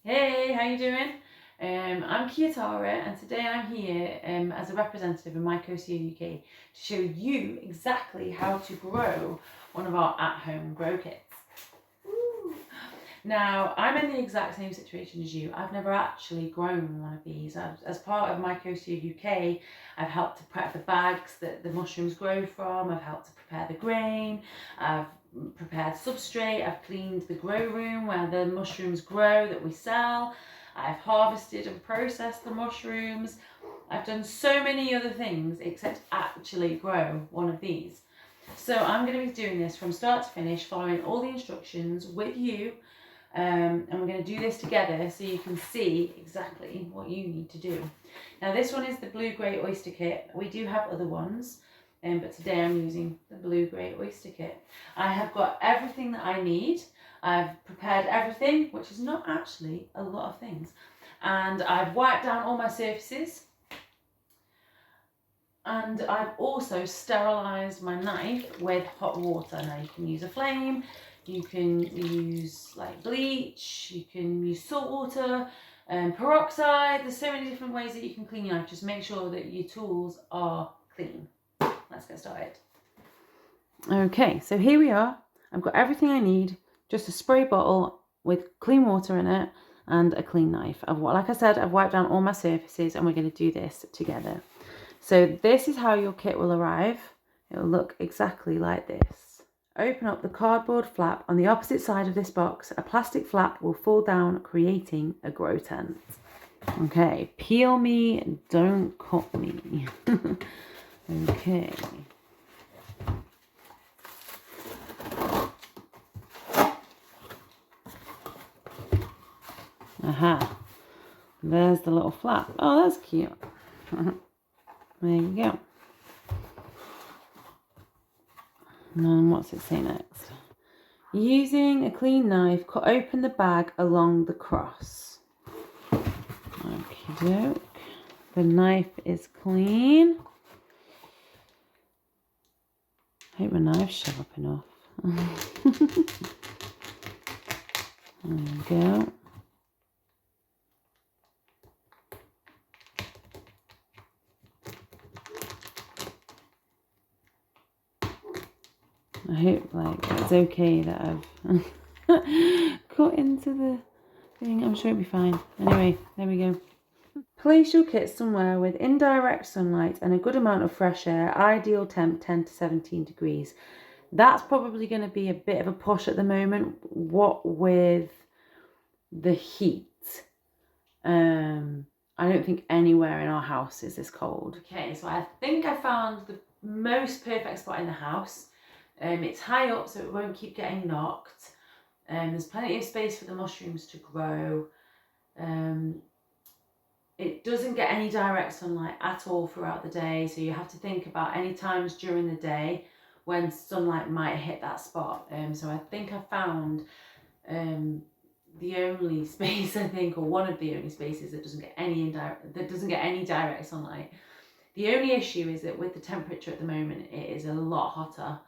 Hey, how you doing? I'm Kiatara, and today I'm here as a representative of Mycosia UK to show you exactly how to grow one of our at-home grow kits. Woo. Now, I'm in the exact same situation as you. I've never actually grown one of these. As part of Mycosia UK, I've helped to prep the bags that the mushrooms grow from. I've helped to prepare the grain. I've prepared substrate. I've cleaned the grow room where the mushrooms grow that we sell. I've harvested and processed the mushrooms. I've done so many other things except actually grow one of these. So I'm going to be doing this from start to finish, following all the instructions with you. And we're going to do this together so you can see exactly what you need to do. Now this one is the blue grey oyster kit. We do have other ones, but today I'm using the blue grey oyster kit. I have got everything that I need. I've prepared everything, which is not actually a lot of things. And I've wiped down all my surfaces. And I've also sterilised my knife with hot water. Now you can use a flame, you can use like bleach, you can use salt water, peroxide. There's so many different ways that you can clean your knife. Just make sure that your tools are clean. Let's get started. Okay, so here we are. I've got everything I need, just a spray bottle with clean water in it and a clean knife. Like I said, I've wiped down all my surfaces and we're going to do this together. So this is how your kit will arrive. It will look exactly like this. Open up the cardboard flap. On the opposite side of this box, a plastic flap will fall down, creating a grow tent. Okay, peel me, don't cut me. Okay. Aha, there's the little flap. Oh, that's cute. There you go. And then what's it say next? Using a clean knife, cut open the bag along the cross. Okie doke. The knife is clean. I hope my knife's sharp enough. There we go. I hope it's okay that I've cut into the thing. I'm sure it'll be fine. Anyway, there we go. Place your kit somewhere with indirect sunlight and a good amount of fresh air. Ideal temp 10 to 17 degrees. That's probably going to be a bit of a push at the moment. What with the heat. I don't think anywhere in our house is this cold. Okay, so I think I found the most perfect spot in the house. It's high up so it won't keep getting knocked. There's plenty of space for the mushrooms to grow. It doesn't get any direct sunlight at all throughout the day, so you have to think about any times during the day when sunlight might hit that spot. So I think I found the only space, I think, or one of the only spaces that doesn't get any direct sunlight. The only issue is that with the temperature at the moment, it is a lot hotter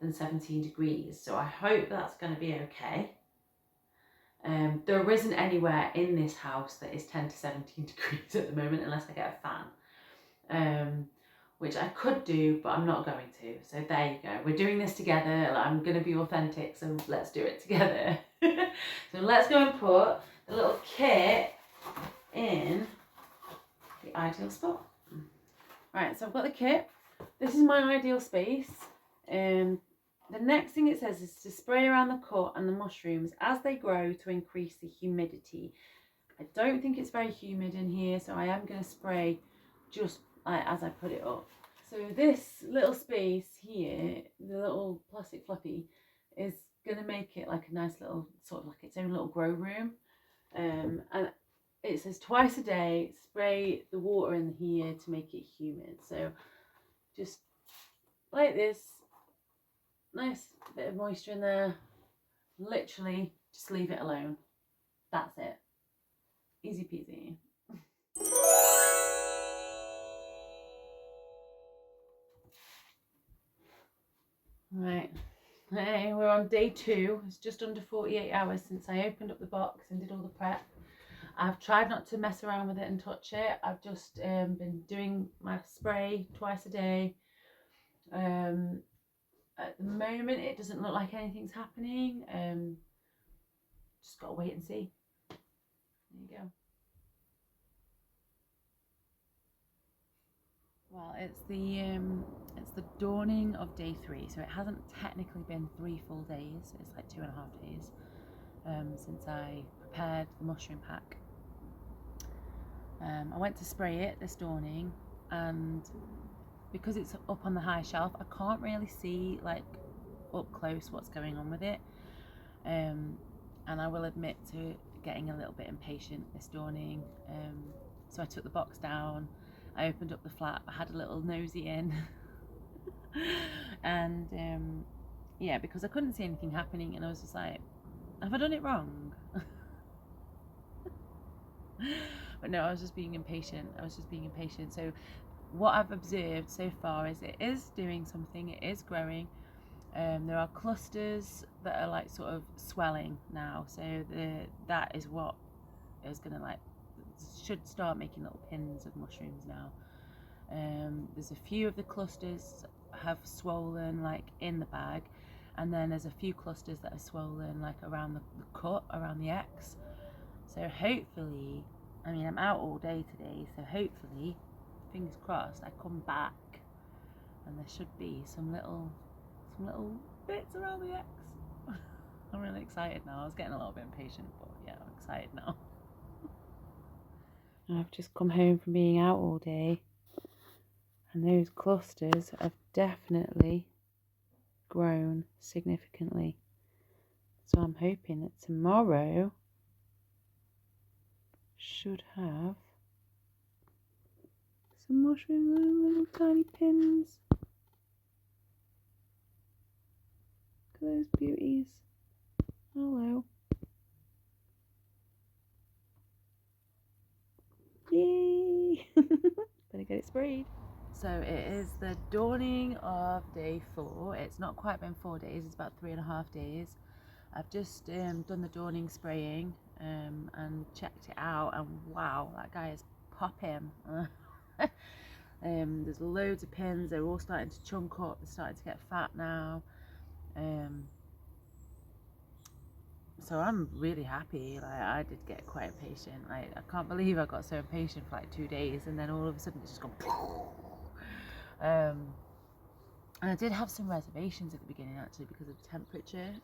than 17 degrees. So I hope that's going to be okay. There isn't anywhere in this house that is 10 to 17 degrees at the moment unless I get a fan, which I could do, but I'm not going to. So there you go. We're doing this together. I'm going to be authentic, so let's do it together. So let's go and put the little kit in the ideal spot. Right, so I've got the kit. This is my ideal space. The next thing it says is to spray around the cut and the mushrooms as they grow to increase the humidity. I don't think it's very humid in here, so I am going to spray just as I put it up. So this little space here, the little plastic fluffy, is going to make it like a nice little, sort of like its own little grow room. And it says twice a day, spray the water in here to make it humid. So just like this, nice bit of moisture in there. Literally just leave it alone. That's it. Easy peasy. Right. Hey, we're on day 2. It's just under 48 hours since I opened up the box and did all the prep. I've tried not to mess around with it and touch it. I've just been doing my spray twice a day. At the moment, it doesn't look like anything's happening. Just got to wait and see. There you go. Well, it's the dawning of day 3, so it hasn't technically been 3 full days. It's like 2.5 days since I prepared the mushroom pack. I went to spray it this dawning, and because it's up on the high shelf, I can't really see like up close what's going on with it. And I will admit to getting a little bit impatient this dawning. So I took the box down, I opened up the flap, I had a little nosy in, and yeah, because I couldn't see anything happening, and I was just like, have I done it wrong? But no, I was just being impatient. So what I've observed so far is it is doing something, it is growing. There are clusters that are like sort of swelling now, so that is what is gonna like should start making little pins of mushrooms now. There's a few of the clusters have swollen like in the bag, and then there's a few clusters that are swollen like around the cut, around the X. So hopefully, I mean, I'm out all day today, so hopefully, fingers crossed, I come back and there should be some little bits around the X. I'm really excited now. I was getting a little bit impatient, but yeah, I'm excited now. I've just come home from being out all day, and those clusters have definitely grown significantly. So I'm hoping that tomorrow should have some mushrooms, little tiny pins. Look at those beauties. Hello. Yay! Better get it sprayed. So it is the dawning of day 4. It's not quite been 4 days, it's about 3.5 days. I've just done the dawning spraying and checked it out, and wow, that guy is popping. There's loads of pins, they're all starting to chunk up, they're starting to get fat now. So I'm really happy. Like, I did get quite impatient. Like, I can't believe I got so impatient for like 2 days, and then all of a sudden it's just gone. And I did have some reservations at the beginning actually because of the temperature.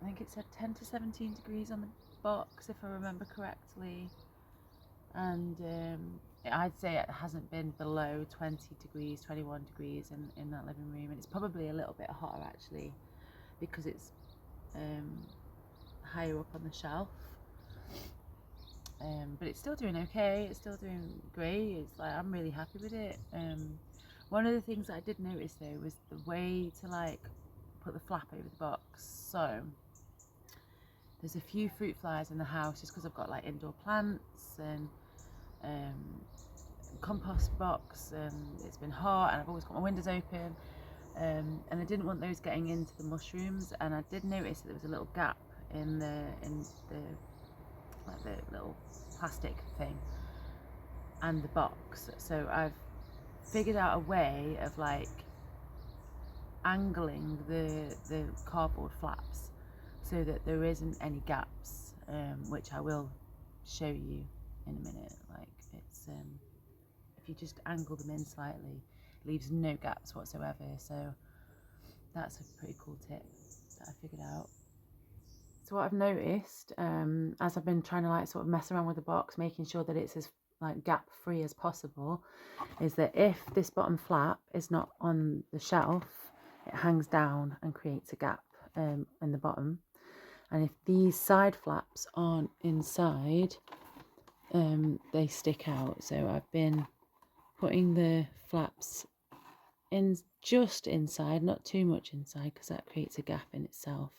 I think it said 10 to 17 degrees on the box, if I remember correctly, and I'd say it hasn't been below 20 degrees, 21 degrees in that living room, and it's probably a little bit hotter actually because it's higher up on the shelf. But it's still doing okay, it's still doing great. It's like, I'm really happy with it. One of the things that I did notice though was the way to like put the flap over the box. So there's a few fruit flies in the house just because I've got like indoor plants and compost box, and it's been hot and I've always got my windows open, and I didn't want those getting into the mushrooms, and I did notice that there was a little gap in the like the little plastic thing and the box. So I've figured out a way of like angling the cardboard flaps so that there isn't any gaps, which I will show you in a minute. Like, it's if you just angle them in slightly, it leaves no gaps whatsoever. So that's a pretty cool tip that I figured out. So what I've noticed, as I've been trying to like sort of mess around with the box, making sure that it's as like gap free as possible, is that if this bottom flap is not on the shelf, it hangs down and creates a gap in the bottom. And if these side flaps aren't inside, they stick out. So I've been putting the flaps in just inside, not too much inside, because that creates a gap in itself.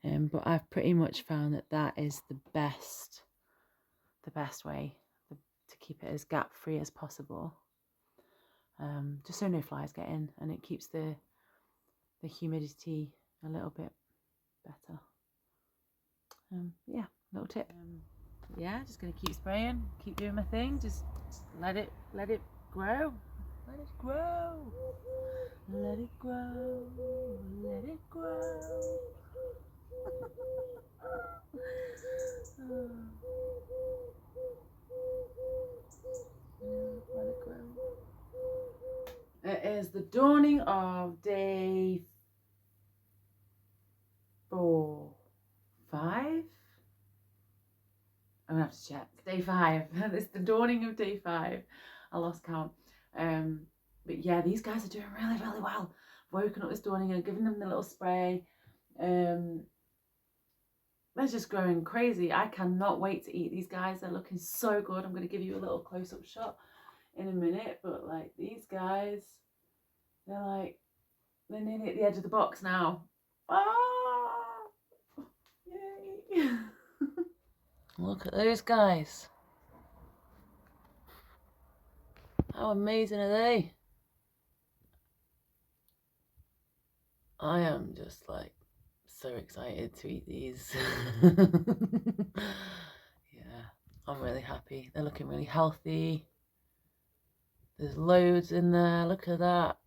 But I've pretty much found that that is the best way to keep it as gap free as possible, just so no flies get in, and it keeps the humidity a little bit better. Yeah, little tip. Yeah, just gonna keep spraying, keep doing my thing. Just let it grow. Let it grow. Let it grow. Let it grow. Let it grow. It is the dawning of day 4, 5. I'm gonna have to check. Day 5. It's the dawning of day 5. I lost count. But yeah, these guys are doing really, really well. I've woken up this dawning and given them the little spray. They're just growing crazy. I cannot wait to eat these guys. They're looking so good. I'm going to give you a little close-up shot in a minute. But like these guys, they're nearly at the edge of the box now. Ah! Yay! Look at those guys. How amazing are they? I am just like so excited to eat these. Yeah, I'm really happy. They're looking really healthy. There's loads in there. Look at that.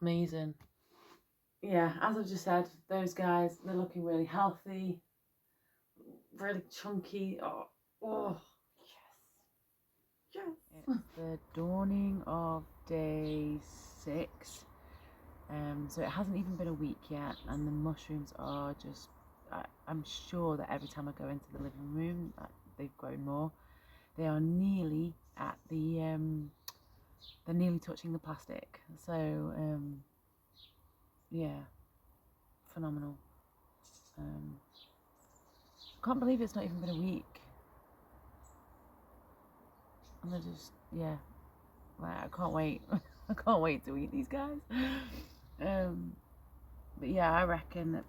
Amazing. Yeah, as I've just said, those guys, they're looking really healthy, really chunky. Oh, yes. It's the dawning of day 6. So it hasn't even been a week yet, and the mushrooms are just, I'm sure that every time I go into the living room, they've grown more. They are nearly at the, they're nearly touching the plastic. So, yeah, phenomenal. I can't believe it's not even been a week. And they're just, yeah, like, I can't wait. I can't wait to eat these guys. But yeah, I reckon that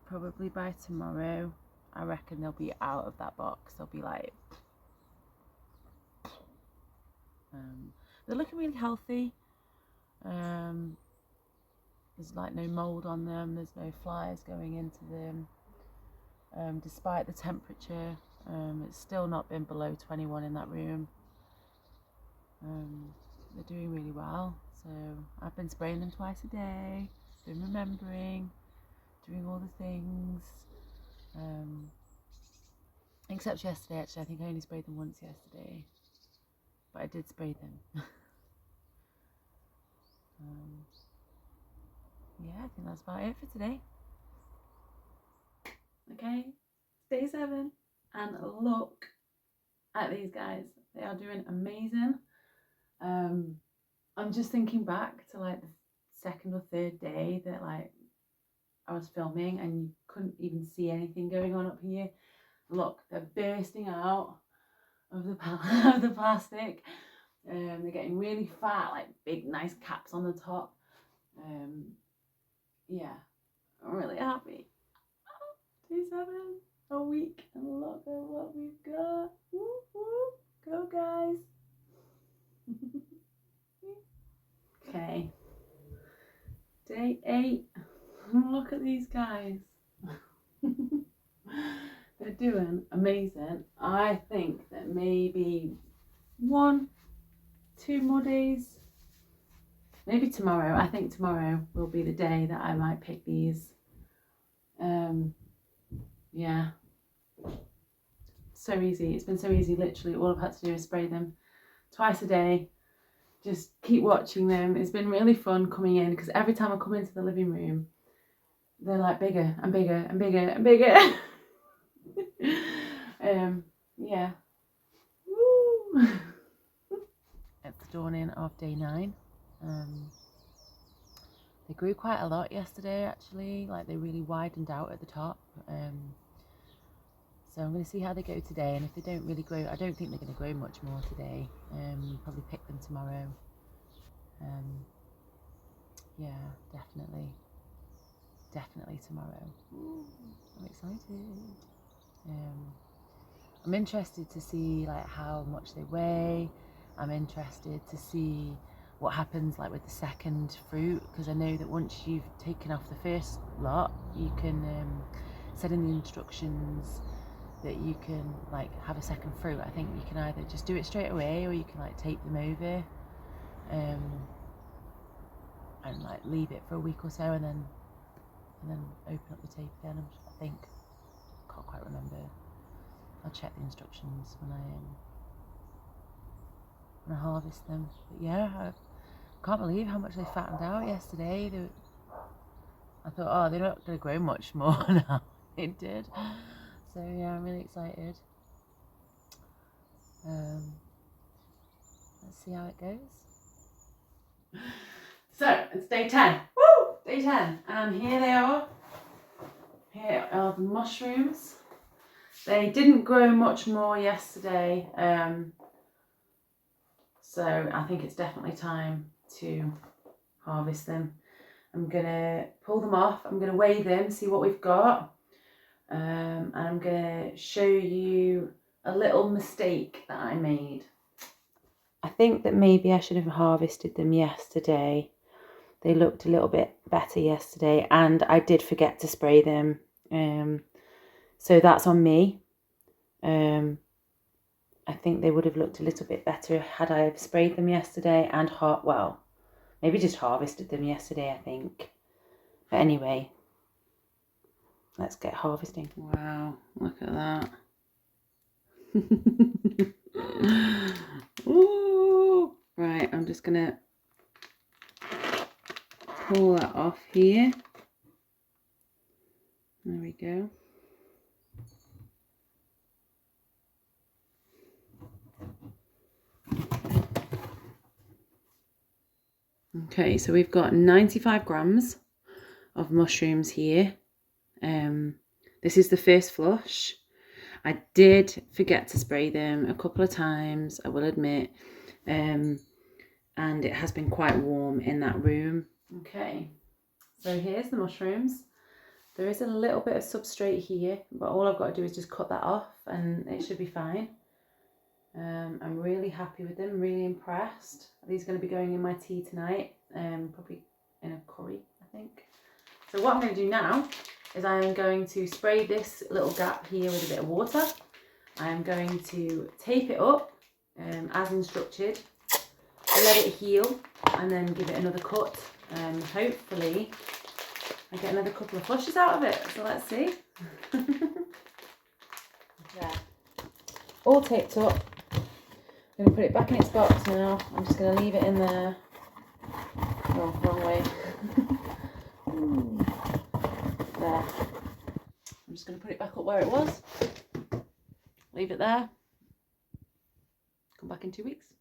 probably by tomorrow, I reckon they'll be out of that box. They'll be like, they're looking really healthy. There's like no mold on them. There's no flies going into them. Despite the temperature, it's still not been below 21 in that room. They're doing really well. So I've been spraying them twice a day. Been remembering, doing all the things. Except yesterday, actually. I think I only sprayed them once yesterday. But I did spray them. Yeah, I think that's about it for today. Okay, day 7. And look at these guys. They are doing amazing. I'm just thinking back to like the 2nd or 3rd day that like I was filming and you couldn't even see anything going on up here. Look, they're bursting out of the plastic. They're getting really fat, like big nice caps on the top. Yeah, I'm really happy. Day 7, a week, and look at what we've got. Woo, woo. Go guys. Okay, day 8. Look at these guys. They're doing amazing. I think that maybe 1, 2 more days. Maybe tomorrow. I think tomorrow will be the day that I might pick these. Yeah. So easy. It's been so easy. Literally all I've had to do is spray them twice a day. Just keep watching them. It's been really fun coming in because every time I come into the living room, they're like bigger and bigger and bigger and bigger. Yeah. Woo. It's the dawning of day 9. They grew quite a lot yesterday actually, like they really widened out at the top. So I'm going to see how they go today, and if they don't really grow, I don't think they're going to grow much more today. Probably pick them tomorrow. Yeah, definitely tomorrow. Ooh, I'm excited. I'm interested to see like how much they weigh. I'm interested to see what happens like with the second fruit, because I know that once you've taken off the first lot, you can said in the instructions that you can like have a second fruit. I think you can either just do it straight away or you can like tape them over and like leave it for a week or so and then open up the tape again. I think, can't quite remember. I'll check the instructions when I harvest them. But yeah, I can't believe how much they fattened out yesterday. I thought, oh, they're not going to grow much more now. It did. So yeah, I'm really excited. Let's see how it goes. So it's day 10. Woo! Day 10. And here they are. Here are the mushrooms. They didn't grow much more yesterday. So I think it's definitely time to harvest them. I'm going to pull them off. I'm going to weigh them, see what we've got. And I'm going to show you a little mistake that I made. I think that maybe I should have harvested them yesterday. They looked a little bit better yesterday and I did forget to spray them. So that's on me. I think they would have looked a little bit better had I have sprayed them yesterday and maybe just harvested them yesterday, I think. But anyway, let's get harvesting. Wow, look at that. Ooh. Right, I'm just gonna pull that off here. There we go. Okay, so we've got 95 grams of mushrooms here. This is the first flush. I did forget to spray them a couple of times, I will admit, and it has been quite warm in that room. Okay, so here's the mushrooms. There is a little bit of substrate here, but all I've got to do is just cut that off and it should be fine. I'm really happy with them, really impressed. These are going to be going in my tea tonight, probably in a curry, I think. So what I'm going to do now is I am going to spray this little gap here with a bit of water. I am going to tape it up as instructed, let it heal and then give it another cut. Hopefully I get another couple of flushes out of it, so let's see. There, all taped up. I'm going to put it back in its box now. I'm just going to leave it in there. Oh, wrong way. There. I'm just going to put it back up where it was. Leave it there. Come back in 2 weeks.